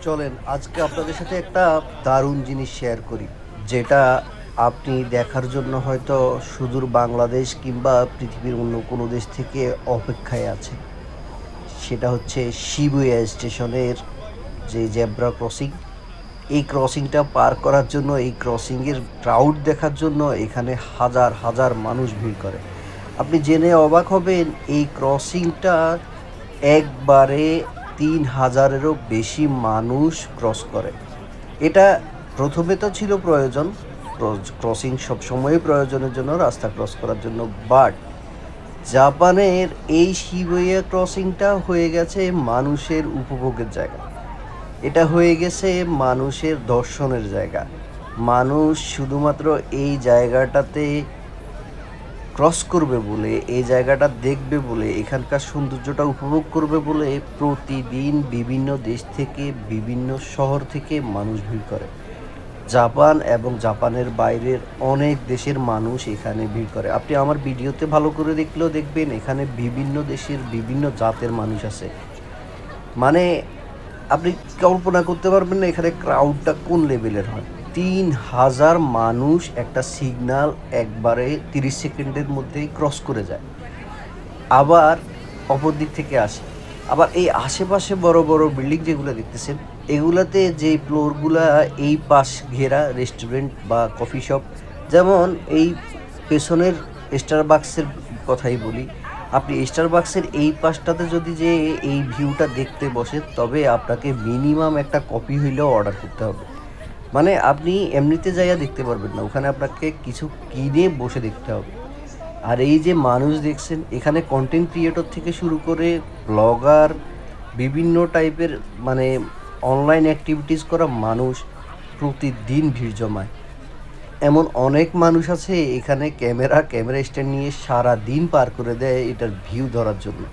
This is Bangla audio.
চলেন আজকে আপনাদের সাথে একটা দারুণ জিনিস শেয়ার করি, যেটা আপনি দেখার জন্য হয়তো সুদূর বাংলাদেশ কিংবা পৃথিবীর অন্য কোনো দেশ থেকে অপেক্ষায় আছেন। সেটা হচ্ছে শিবুয়া স্টেশনের যে জেব্রা ক্রসিং। এই ক্রসিংটা পার করার জন্য, এই ক্রসিংয়ের ক্রাউড দেখার জন্য এখানে হাজার হাজার মানুষ ভিড় করে। আপনি জেনে অবাক হবেন, এই ক্রসিংটা একবারে ৩,০০০-এরও বেশি মানুষ ক্রস করে। এটা প্রথমে তো ছিল প্রয়োজন, ক্রসিং সবসময়ই প্রয়োজনের জন্য, রাস্তা ক্রস করার জন্য। বাট জাপানের এই শিবুয়া ক্রসিংটা হয়ে গেছে মানুষের উপভোগের জায়গা। এটা হয়ে গেছে মানুষের দর্শনের জায়গা। মানুষ শুধুমাত্র এই জায়গাটাতে ক্রস করবে বলে, এই জায়গাটা দেখবে বলে, এখানকার সৌন্দর্যটা উপভোগ করবে বলে প্রতিদিন বিভিন্ন দেশ থেকে, বিভিন্ন শহর থেকে মানুষ ভিড় করে। জাপান এবং জাপানের বাইরের অনেক দেশের মানুষ এখানে ভিড় করে। আপনি আমার ভিডিওতে ভালো করে দেখলেও দেখবেন এখানে বিভিন্ন দেশের বিভিন্ন জাতের মানুষ আছে। মানে আপনি কল্পনা করতে পারবেন না এখানে ক্রাউডটা কোন লেভেলের হয়। ৩,০০০ মানুষ একটা সিগন্যাল একবারে ৩০ সেকেন্ডের মধ্যেই ক্রস করে যায়। আবার অপর দিক থেকে আসে। আবার এই আশেপাশে বড় বড় বিল্ডিং যেগুলো দেখতেছেন, এগুলাতে যে ফ্লোরগুলা এই পাশ ঘেরা রেস্টুরেন্ট বা কফি শপ, যেমন এই পেছনের স্টারবাকসের কথাই বলি। আপনি স্টারবাকসের এই পাশটাতে যদি যে এই ভিউটা দেখতে বসেন, তবে আপনাকে মিনিমাম একটা কপি হইলেও অর্ডার করতে হবে। মানে আপনি এমনিতে যাইয়া দেখতে পারবেন না, ওখানে আপনাকে কিছু কিনে বসে দেখতে হবে। আর এই যে মানুষ দেখছেন, এখানে কন্টেন্ট ক্রিয়েটর থেকে শুরু করে ব্লগার, বিভিন্ন টাইপের মানে অনলাইন অ্যাক্টিভিটিস করা মানুষ প্রতিদিন ভিড় জমায়। এমন অনেক মানুষ আছে এখানে ক্যামেরা স্ট্যান্ড নিয়ে সারা দিন পার করে দেয় এটার ভিউ ধরার জন্য।